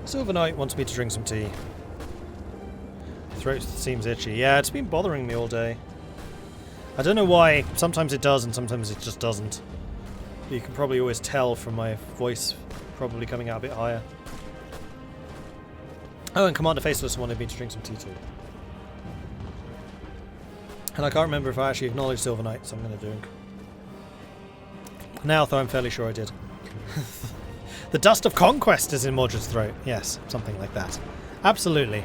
Silver Knight wants me to drink some tea. Throat seems itchy. Yeah, it's been bothering me all day. I don't know why. Sometimes it does and sometimes it just doesn't. But you can probably always tell from my voice probably coming out a bit higher. Oh, and Commander Faceless wanted me to drink some tea too. And I can't remember if I actually acknowledged Silver Knight, so I'm going to drink. Now, though, I'm fairly sure I did. The dust of conquest is in Mordred's throat. Yes, something like that. Absolutely.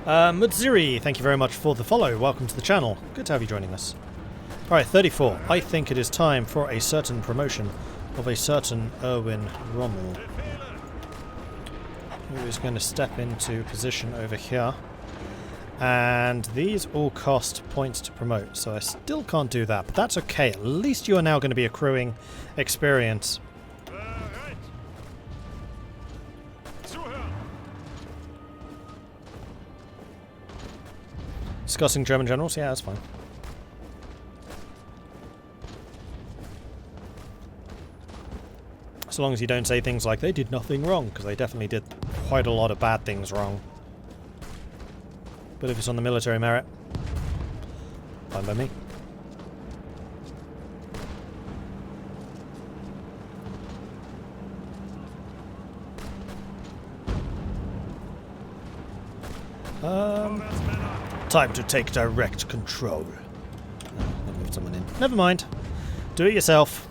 Mudziri, thank you very much for the follow. Welcome to the channel. Good to have you joining us. Alright, 34. I think it is time for a certain promotion of a certain Erwin Rommel, who is going to step into position over here. And these all cost points to promote, so I still can't do that, but that's okay. At least you are now going to be accruing experience. Discussing German generals? Yeah, that's fine. So long as you don't say things like, they did nothing wrong, because they definitely did quite a lot of bad things wrong. But if it's on the military merit, fine by me. Time to take direct control. I moved someone in. Never mind. Do it yourself.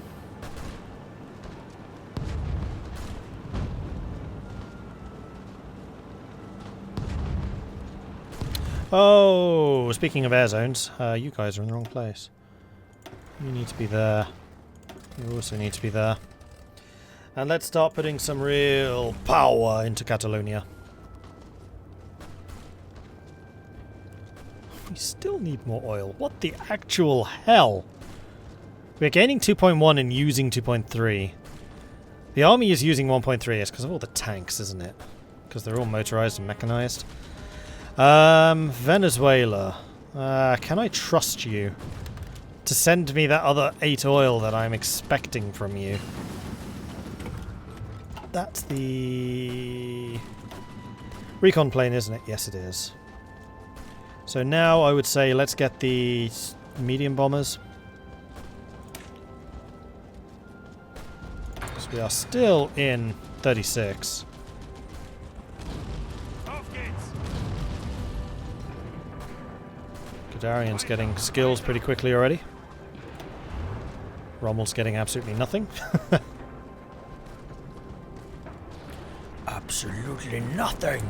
Oh, speaking of air zones, you guys are in the wrong place. You need to be there. You also need to be there. And let's start putting some real power into Catalonia. We still need more oil. What the actual hell? We're gaining 2.1 and using 2.3. The army is using 1.3. It's because of all the tanks, isn't it? Because they're all motorized and mechanized. Venezuela. Can I trust you to send me that other 8 oil that I'm expecting from you? That's the recon plane, isn't it? Yes, it is. So now I would say let's get the medium bombers. Because we are still in 36. Darian's getting skills pretty quickly already. Rommel's getting absolutely nothing. Absolutely nothing!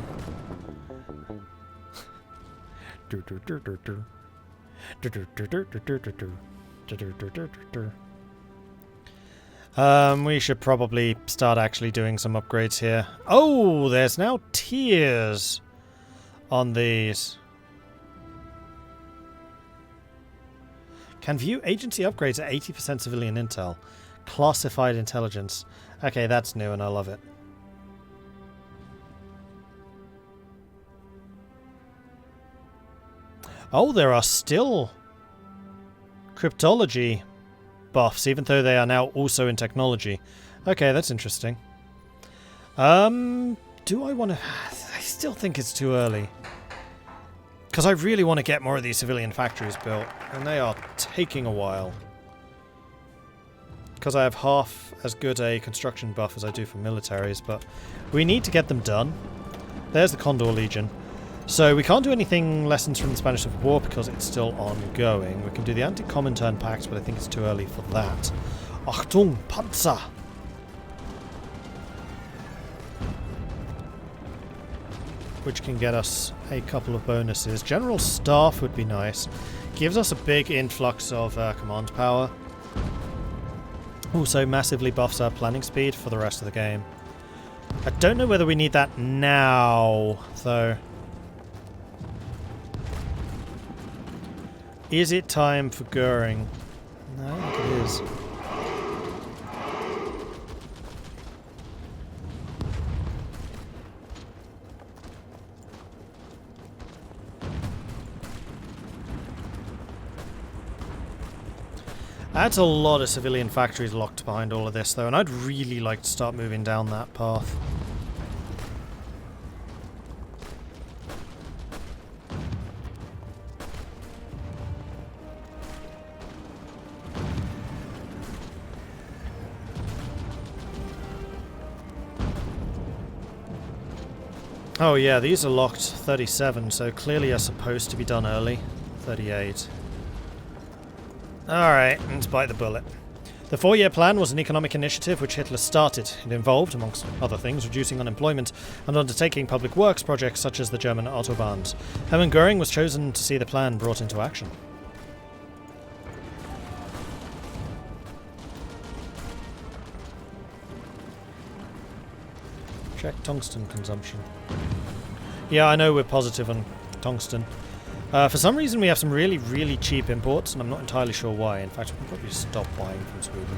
We should probably start actually doing some upgrades here. Oh, there's now tiers on these. Can view agency upgrades at 80% civilian intel. Classified intelligence. Okay, that's new and I love it. Oh, there are still cryptology buffs, even though they are now also in technology. Okay, that's interesting. Do I want to... I still think it's too early. Because I really want to get more of these civilian factories built, and they are taking a while. Because I have half as good a construction buff as I do for militaries, but we need to get them done. There's the Condor Legion. So we can't do anything lessons from the Spanish Civil War because it's still ongoing. We can do the Anti-Comintern Pact, but I think it's too early for that. Achtung, Panzer! Which can get us a couple of bonuses. General Staff would be nice. Gives us a big influx of command power. Also massively buffs our planning speed for the rest of the game. I don't know whether we need that now, though. Is it time for Goering? No, I don't think it is. That's a lot of civilian factories locked behind all of this, though, and I'd really like to start moving down that path. Oh yeah, these are locked 37, so clearly are supposed to be done early. 38. Alright, let's bite the bullet. The 4-year plan was an economic initiative which Hitler started. It involved, amongst other things, reducing unemployment and undertaking public works projects such as the German autobahns. Hermann Göring was chosen to see the plan brought into action. Check tungsten consumption. Yeah, I know we're positive on tungsten. For some reason we have some really, really cheap imports, and I'm not entirely sure why. In fact, we can probably stop buying from Sweden.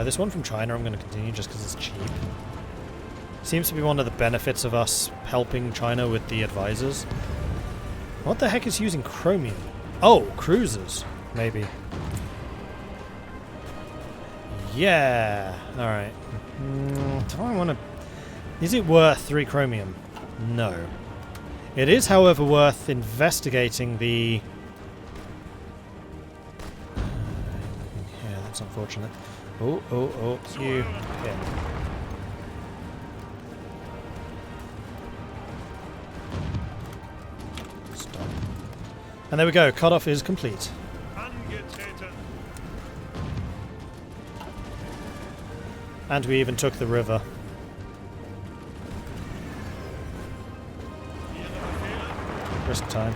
This one from China I'm going to continue just because it's cheap. Seems to be one of the benefits of us helping China with the advisors. What the heck is using chromium? Oh, cruisers, maybe. Yeah! Alright. Do I want to... Is it worth 3 chromium? No. It is, however, worth investigating the... yeah, that's unfortunate. Oh, you... yeah. Stop. And there we go, cutoff is complete. And we even took the river. Risk time.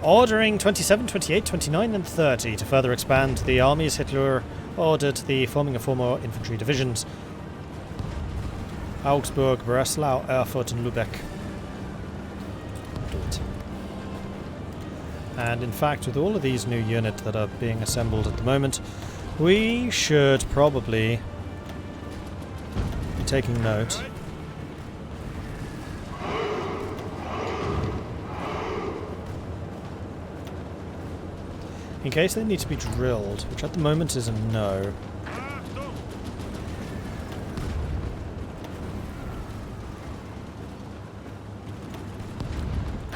Ordering 27, 28, 29 and 30 to further expand the armies. Hitler ordered the forming of 4 more infantry divisions. Augsburg, Breslau, Erfurt and Lübeck. Do it. And in fact, with all of these new units that are being assembled at the moment, we should probably be taking note. In case they need to be drilled, which at the moment is a no.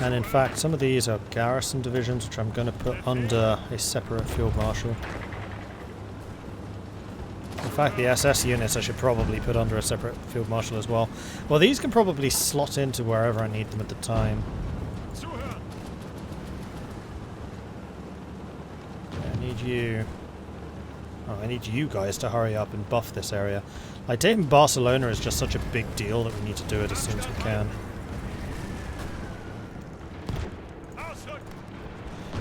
And in fact, some of these are garrison divisions, which I'm going to put under a separate field marshal. In fact, the SS units I should probably put under a separate field marshal as well. Well, these can probably slot into wherever I need them at the time. You. Oh, I need you guys to hurry up and buff this area. Like, taking Barcelona is just such a big deal that we need to do it as soon as we can.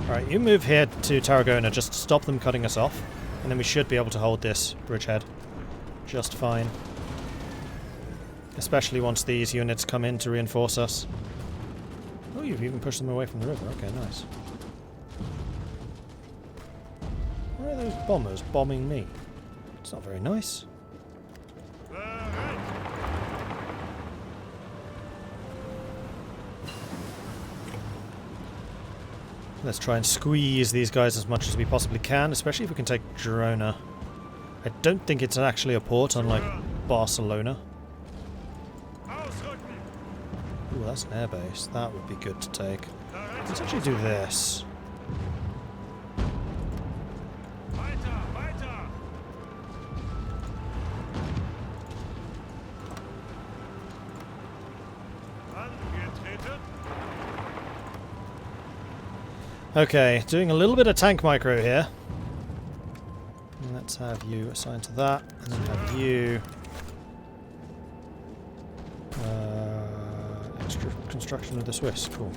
Alright, you move here to Tarragona, just stop them cutting us off, and then we should be able to hold this bridgehead just fine. Especially once these units come in to reinforce us. Oh, you've even pushed them away from the river. Okay, nice. Why are those bombers bombing me? It's not very nice. Let's try and squeeze these guys as much as we possibly can, especially if we can take Girona. I don't think it's actually a port, unlike Barcelona. Ooh, that's an airbase. That would be good to take. Let's actually do this. Okay, doing a little bit of tank micro here. And let's have you assigned to that, and then have you extra construction of the Swiss. Cool.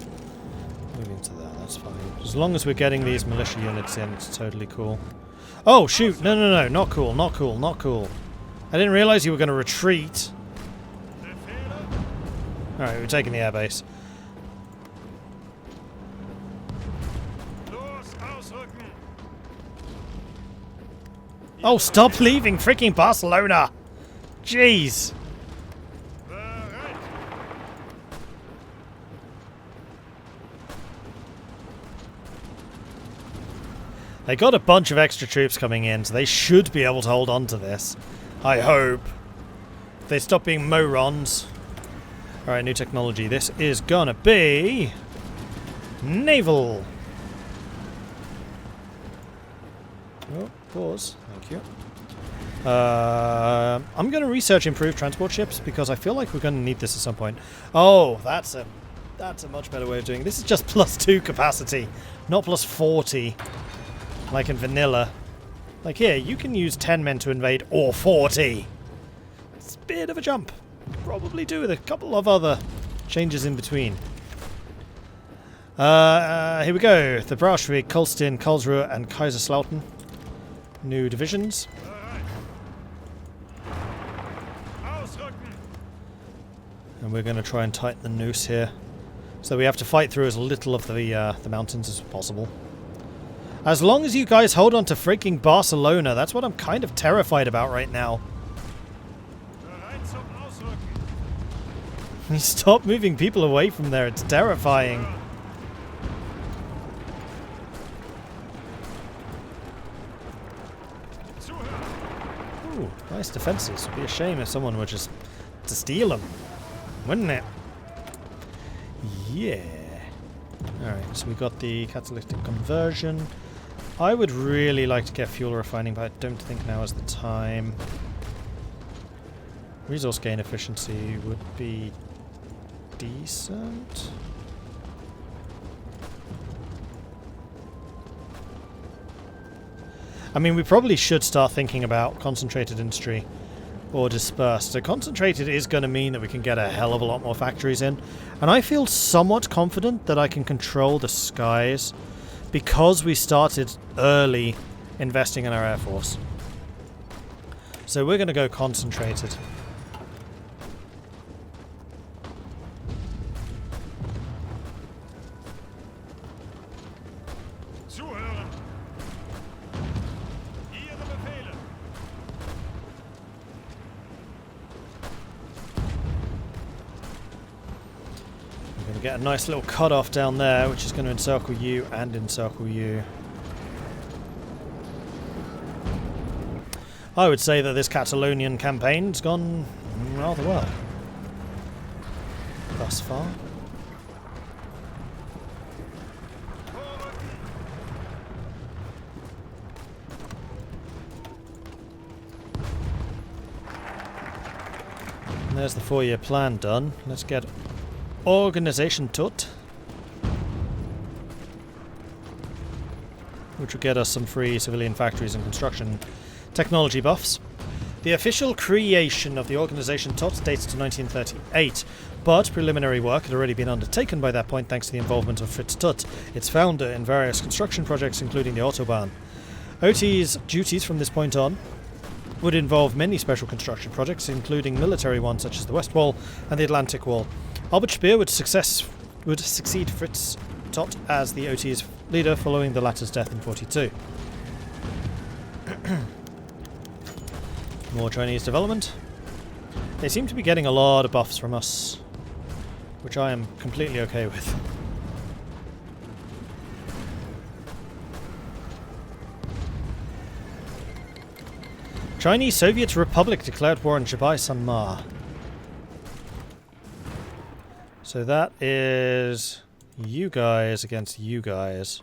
Moving to that, that's fine. As long as we're getting these militia units in, it's totally cool. Oh shoot! No, not cool, not cool, not cool. I didn't realise you were going to retreat. Alright, we're taking the airbase. Oh, stop leaving freaking Barcelona! Jeez! They got a bunch of extra troops coming in, so they should be able to hold on to this. I hope. If they stop being morons. Alright, new technology. This is gonna be... naval! Oh, pause. Thank you. I'm going to research improved transport ships because I feel like we're going to need this at some point. Oh, that's a much better way of doing it. This is just +2 capacity, not +40 like in vanilla. Like here, you can use 10 men to invade or 40. It's a bit of a jump. Probably do with a couple of other changes in between. Here we go. The Braunschweig, Kolstin, Karlsruhe and Kaiserslautern. New divisions. And we're going to try and tighten the noose here. So we have to fight through as little of the mountains as possible. As long as you guys hold on to freaking Barcelona, that's what I'm kind of terrified about right now. Stop moving people away from there, it's terrifying. Ooh, nice defenses. It'd be a shame if someone were just to steal them, wouldn't it? Yeah. Alright, so we got the catalytic conversion. I would really like to get fuel refining, but I don't think now is the time. Resource gain efficiency would be decent. I mean, we probably should start thinking about concentrated industry or dispersed. So concentrated is going to mean that we can get a hell of a lot more factories in. And I feel somewhat confident that I can control the skies because we started early investing in our air force. So we're going to go concentrated. Get a nice little cut-off down there, which is going to encircle you and encircle you. I would say that this Catalonian campaign's gone rather well thus far. And there's the 4-year plan done. Let's get Organization Todt, which will get us some free civilian factories and construction technology buffs. The official creation of the Organization Todt dates to 1938, but preliminary work had already been undertaken by that point thanks to the involvement of Fritz Todt, its founder, in various construction projects including the Autobahn. OT's duties from this point on would involve many special construction projects, including military ones such as the West Wall and the Atlantic Wall. Albert Speer would succeed Fritz Todt as the OT's leader following the latter's death in 42. More Chinese development. They seem to be getting a lot of buffs from us, which I am completely okay with. Chinese Soviet Republic declared war on Jabai Sanma. So that is you guys against you guys.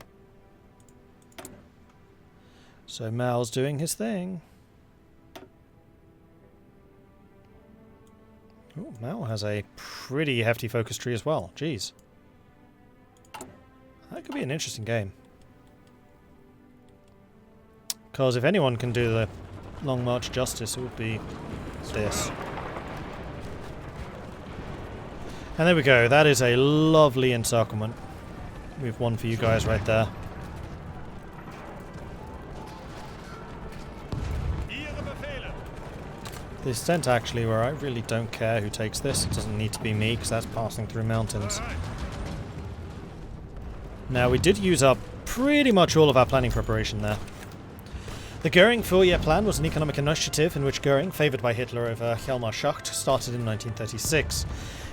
So Mao's doing his thing. Oh, Mao has a pretty hefty focus tree as well. Jeez. That could be an interesting game. Because if anyone can do the Long March justice, it would be this. And there we go. That is a lovely encirclement. We have one for you guys right there. The extent actually where I really don't care who takes this. It doesn't need to be me because that's passing through mountains. Now we did use up pretty much all of our planning preparation there. The Göring 4-year plan was an economic initiative in which Göring, favoured by Hitler over Hjalmar Schacht, started in 1936.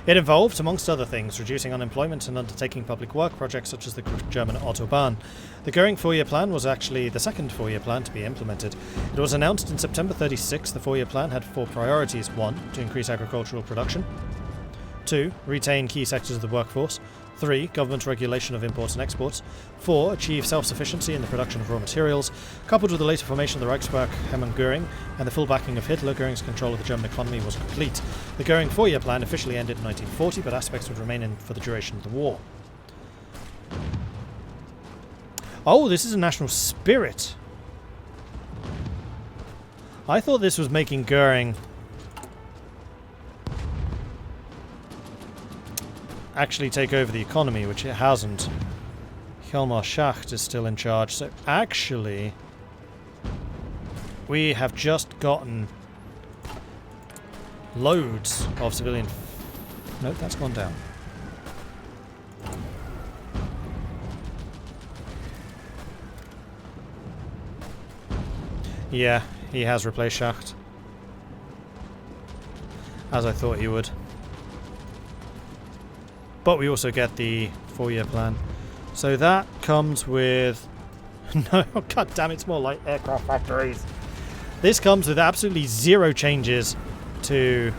It involved, amongst other things, reducing unemployment and undertaking public work projects such as the German Autobahn. The Göring 4-year plan was actually the second 4-year plan to be implemented. It was announced in September 36. The 4-year plan had 4 priorities. 1. To increase agricultural production. 2. Retain key sectors of the workforce. 3. Government regulation of imports and exports. 4. Achieve self-sufficiency in the production of raw materials. Coupled with the later formation of the Reichspark Hermann Göring and the full backing of Hitler, Göring's control of the German economy was complete. The Göring 4-year plan officially ended in 1940, but aspects would remain in for the duration of the war. Oh, this is a national spirit. I thought this was making Göring actually take over the economy, which it hasn't. Hjalmar Schacht is still in charge, so actually we have just gotten loads of civilian... Nope, that's gone down. Yeah, he has replaced Schacht. As I thought he would. But we also get the 4-year plan. So that comes with... No, god damn, it's more like aircraft factories. This comes with absolutely zero changes to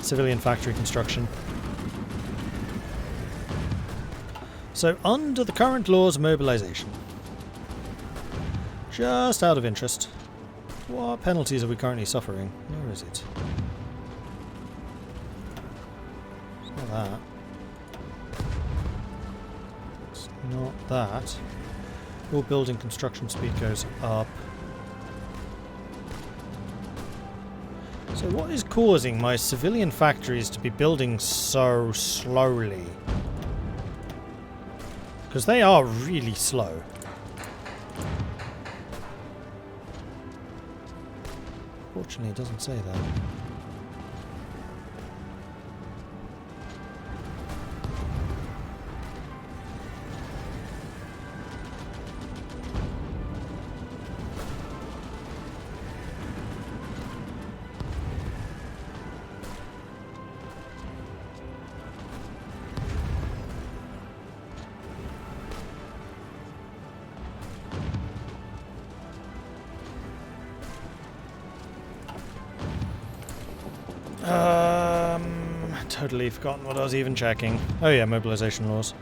civilian factory construction. So under the current laws of mobilization, just out of interest, what penalties are we currently suffering? Where is it? That. It's not that. All building construction speed goes up. So what is causing my civilian factories to be building so slowly? Because they are really slow. Fortunately, it doesn't say that. Totally forgotten what I was even checking. Oh yeah, mobilization laws.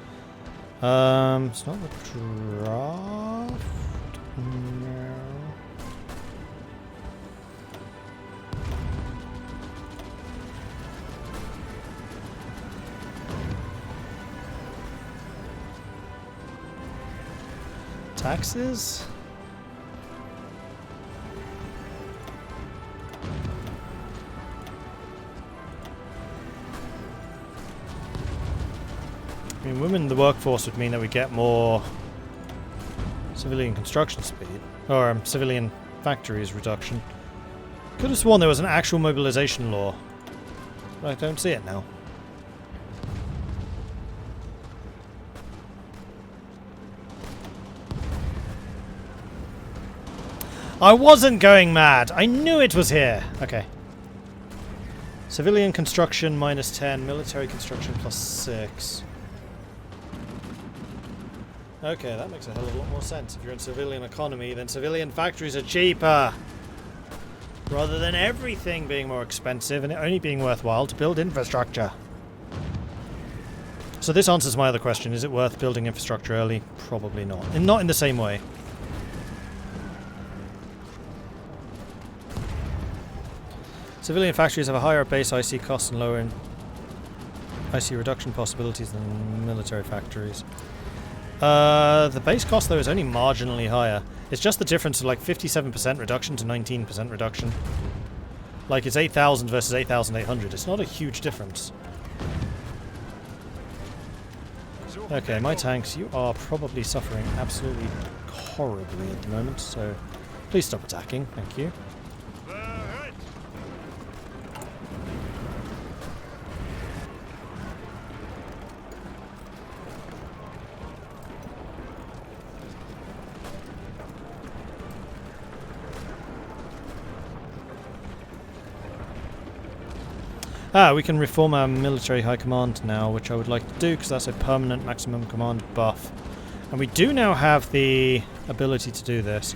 It's not the draft. No. Taxes? I mean, women in the workforce would mean that we get more civilian construction speed, or civilian factories reduction. Could have sworn there was an actual mobilization law, but I don't see it now. I wasn't going mad! I knew it was here! Okay. Civilian construction minus 10, military construction plus 6. Okay, that makes a hell of a lot more sense. If you're in civilian economy, then civilian factories are cheaper. Rather than everything being more expensive and it only being worthwhile to build infrastructure. So this answers my other question. Is it worth building infrastructure early? Probably not. And not in the same way. Civilian factories have a higher base IC cost and lower IC reduction possibilities than military factories. The base cost, though, is only marginally higher. It's just the difference of like 57% reduction to 19% reduction. Like, it's 8,000 versus 8,800. It's not a huge difference. Okay, my tanks, you are probably suffering absolutely horribly at the moment, so please stop attacking. Thank you. We can reform our military high command now, which I would like to do because that's a permanent maximum command buff. And we do now have the ability to do this.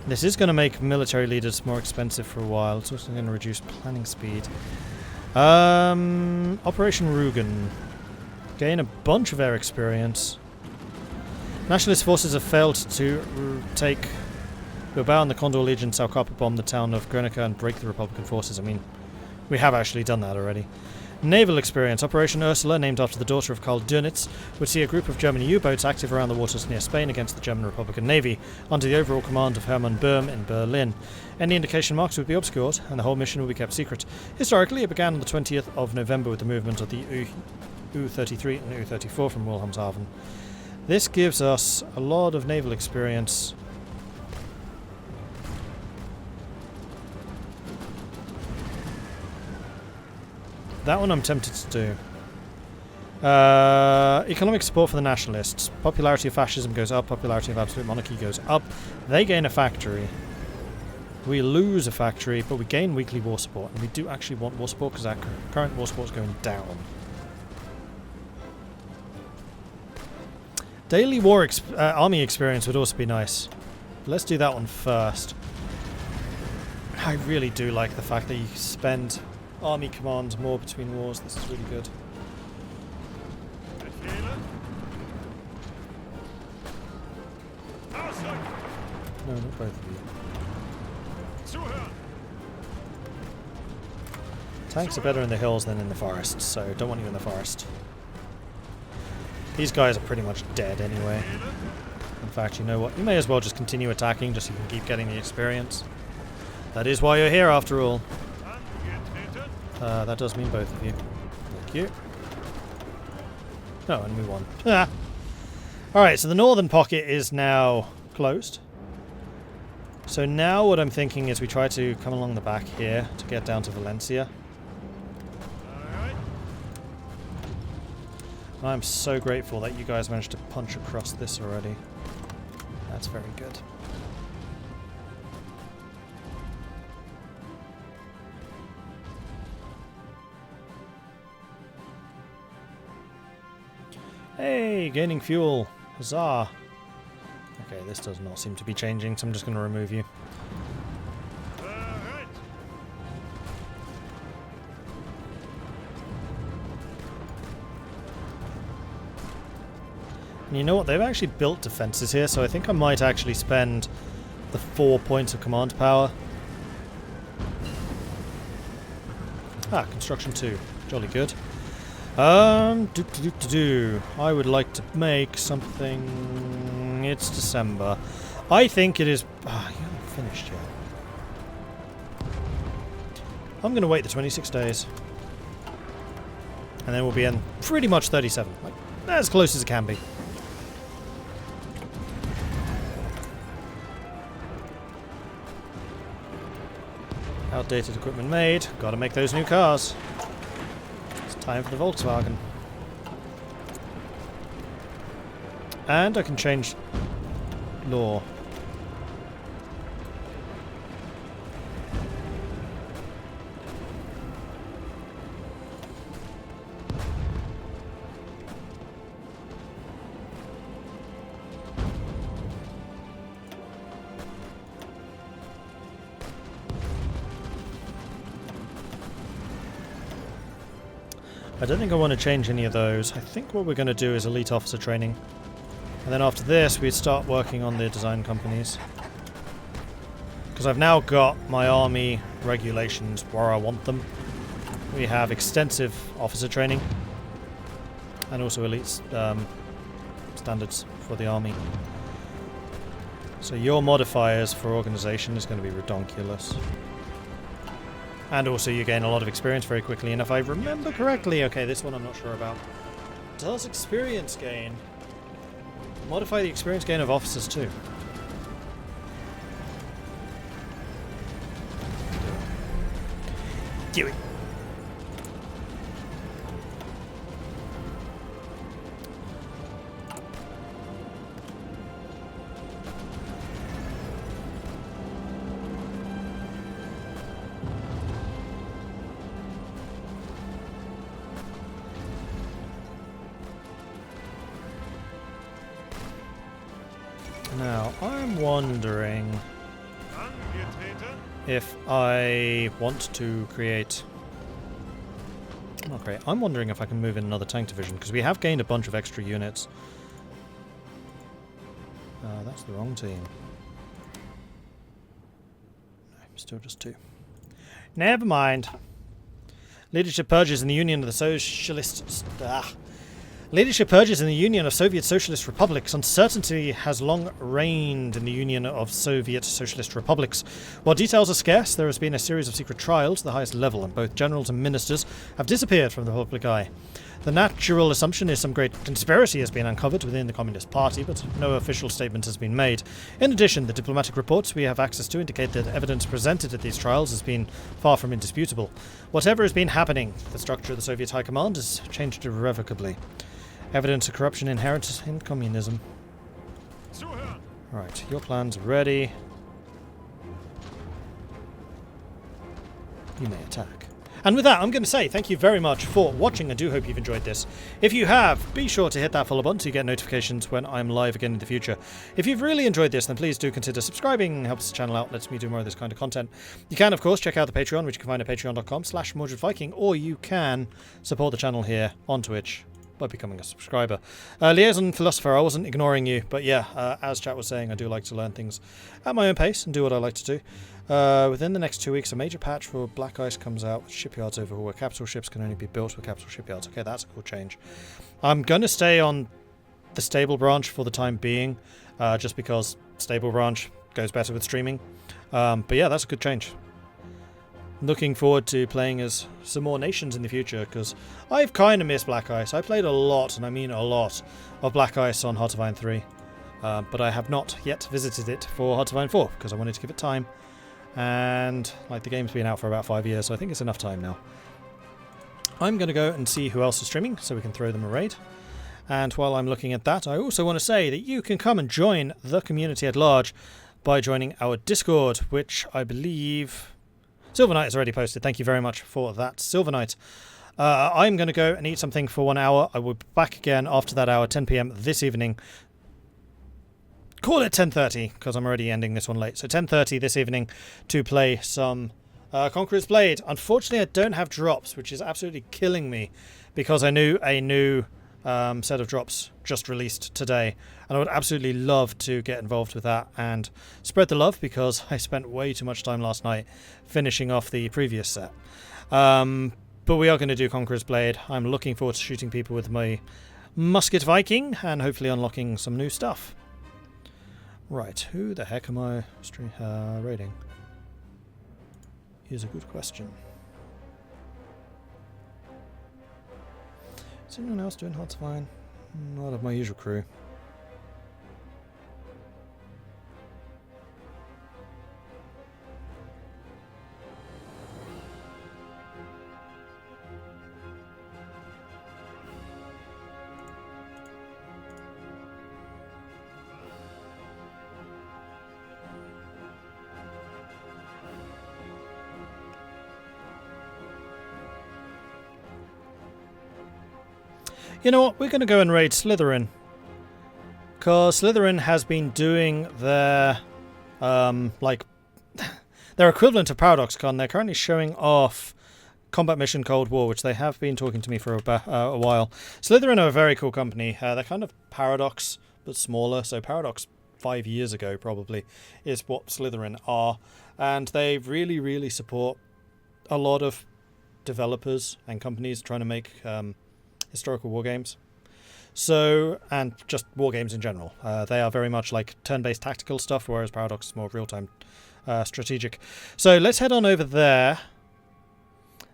This is going to make military leaders more expensive for a while. It's also going to reduce planning speed. Operation Rugen. Gain a bunch of air experience. Nationalist forces have failed to take Bilbao and the Condor Legion shall carpet bomb the town of Guernica and break the Republican forces. I mean, we have actually done that already. Naval experience. Operation Ursula, named after the daughter of Karl Dönitz, would see a group of German U-boats active around the waters near Spain against the German Republican Navy, under the overall command of Hermann Böhm in Berlin. Any indication marks would be obscured, and the whole mission would be kept secret. Historically, it began on the 20th of November with the movement of the U-33 and U-34 from Wilhelmshaven. This gives us a lot of naval experience. That one I'm tempted to do. Economic support for the nationalists. Popularity of fascism goes up. Popularity of absolute monarchy goes up. They gain a factory. We lose a factory, but we gain weekly war support. And we do actually want war support because our current war support is going down. Daily war army experience would also be nice. Let's do that one first. I really do like the fact that you spend army command more between wars. This is really good. No, not both of you. Tanks are better in the hills than in the forest, so don't want you in the forest. These guys are pretty much dead anyway. In fact, you know what? You may as well just continue attacking just so you can keep getting the experience. That is why you're here after all. That does mean both of you. Thank you. Oh, and we won. Ah. Alright, so the northern pocket is now closed. So now what I'm thinking is we try to come along the back here to get down to Valencia. I'm so grateful that you guys managed to punch across this already. That's very good. Hey, gaining fuel. Huzzah. Okay, this does not seem to be changing, so I'm just going to remove you. And you know what? They've actually built defenses here, so I think I might actually spend the 4 points of command power. Ah, construction 2. Jolly good. I would like to make something. It's December. I think it is. Ah, you haven't finished yet. I'm going to wait the 26 days. And then we'll be in pretty much 37. Like, as close as it can be. Outdated equipment made. Gotta make those new cars. Time for the Volkswagen. And I can change law. I don't think I want to change any of those. I think what we're going to do is elite officer training. And then after this, we start working on the design companies. Because I've now got my army regulations where I want them. We have extensive officer training. And also elite standards for the army. So your modifiers for organization is going to be redonkulous. And also you gain a lot of experience very quickly, and if I remember correctly, okay, this one I'm not sure about. Does experience gain modify the experience gain of officers too? Do it. Now, I'm wondering if I want to create... Not great. I'm wondering if I can move in another tank division, because we have gained a bunch of extra units. That's the wrong team. No, still just 2. Never mind. Leadership purges in the Union of the Socialist... Leadership purges in the Union of Soviet Socialist Republics. Uncertainty has long reigned in the Union of Soviet Socialist Republics. While details are scarce, there has been a series of secret trials at the highest level, and both generals and ministers have disappeared from the public eye. The natural assumption is some great conspiracy has been uncovered within the Communist Party, but no official statement has been made. In addition, the diplomatic reports we have access to indicate that evidence presented at these trials has been far from indisputable. Whatever has been happening, the structure of the Soviet High Command has changed irrevocably. Evidence of corruption inherent in communism. Right, your plan's ready. You may attack. And with that, I'm going to say thank you very much for watching. I do hope you've enjoyed this. If you have, be sure to hit that follow button so you get notifications when I'm live again in the future. If you've really enjoyed this, then please do consider subscribing. It helps the channel out, lets me do more of this kind of content. You can, of course, check out the Patreon, which you can find at patreon.com/MordredViking, or you can support the channel here on Twitch by becoming a subscriber. Liaison Philosopher, I wasn't ignoring you, but yeah, as chat was saying, I do like to learn things at my own pace and do what I like to do. Within the next 2 weeks, a major patch for Black Ice comes out with shipyards overhaul, where capital ships can only be built with capital shipyards. Okay, that's a cool change. I'm going to stay on the stable branch for the time being, just because stable branch goes better with streaming. But yeah, that's a good change. Looking forward to playing as some more nations in the future, because I've kind of missed Black Ice. I played a lot, and I mean a lot, of Black Ice on Heart of Iron 3. But I have not yet visited it for Heart of Iron 4, because I wanted to give it time. And like the game's been out for about 5 years, so I think it's enough time now. I'm going to go and see who else is streaming, so we can throw them a raid. And while I'm looking at that, I also want to say that you can come and join the community at large by joining our Discord, which I believe... Silver Knight has already posted. Thank you very much for that, Silver Knight. I'm going to go and eat something for 1 hour. I will be back again after that hour, 10 PM this evening. Call it 10:30, because I'm already ending this one late. So 10:30 this evening to play some Conqueror's Blade. Unfortunately, I don't have drops, which is absolutely killing me, because I knew a new set of drops just released today, and I would absolutely love to get involved with that and spread the love, because I spent way too much time last night finishing off the previous set. But we are going to do Conqueror's Blade. I'm looking forward to shooting people with my musket Viking and hopefully unlocking some new stuff. Right, who the heck am I raiding? Here's a good question. Is anyone else doing Hearts of Iron? Not of my usual crew. You know what, we're going to go and raid Slytherin. Because Slytherin has been doing their, their equivalent of ParadoxCon. They're currently showing off Combat Mission Cold War, which they have been talking to me for a while. Slytherin are a very cool company. They're kind of Paradox, but smaller. So Paradox 5 years ago, probably, is what Slytherin are. And they really, really support a lot of developers and companies trying to make... historical war games. So, and just war games in general. They are very much like turn-based tactical stuff, whereas Paradox is more real-time strategic. So let's head on over there.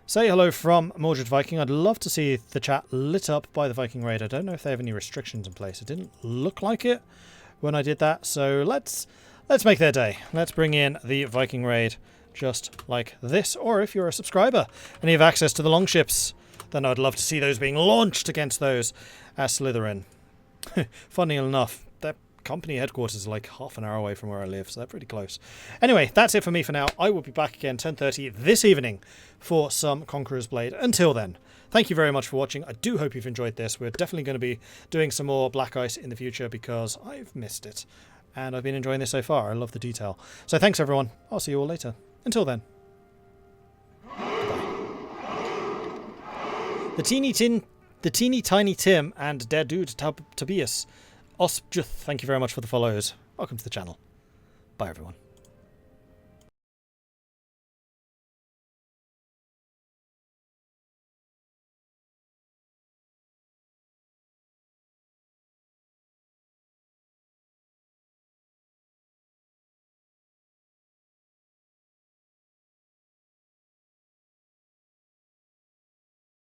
Say hello from MordredViking. I'd love to see the chat lit up by the Viking raid. I don't know if they have any restrictions in place. It didn't look like it when I did that. So let's make their day. Let's bring in the Viking raid just like this. Or if you're a subscriber and you have access to the longships, then I'd love to see those being launched against those as Slytherin. Funny enough, their company headquarters are like half an hour away from where I live, so they're pretty close. Anyway, that's it for me for now. I will be back again 10:30 this evening for some Conqueror's Blade. Until then, thank you very much for watching. I do hope you've enjoyed this. We're definitely going to be doing some more Black Ice in the future because I've missed it. And I've been enjoying this so far. I love the detail. So thanks everyone. I'll see you all later. Until then. The teeny tiny Tim and Der Dude Tobias. Osjuth, thank you very much for the follows. Welcome to the channel. Bye everyone.